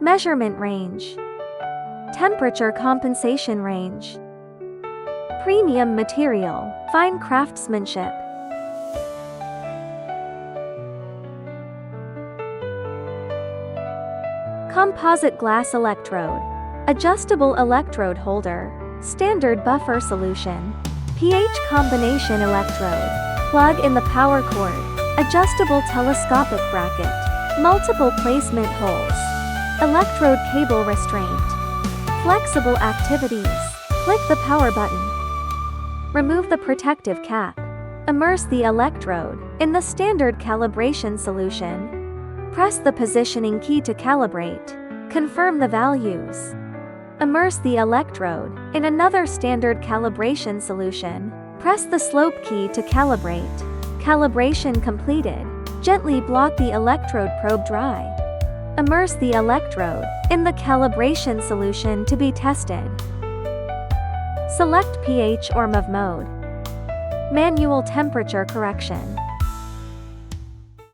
Measurement range. Temperature compensation range. Premium material, fine craftsmanship. Composite glass electrode. Adjustable electrode holder. Standard buffer solution. pH combination electrode. Plug in the power cord. Adjustable telescopic bracket. Multiple placement holes. Electrode cable restraint. Flexible activities. Click the power button. Remove the protective cap. Immerse the electrode in the standard calibration solution. Press the positioning key to calibrate. Confirm the values. Immerse the electrode in another standard calibration solution. Press the slope key to calibrate. Calibration completed. Gently block the electrode probe dry. Immerse the electrode in the calibration solution to be tested. Select pH or MOV mode. Manual temperature correction.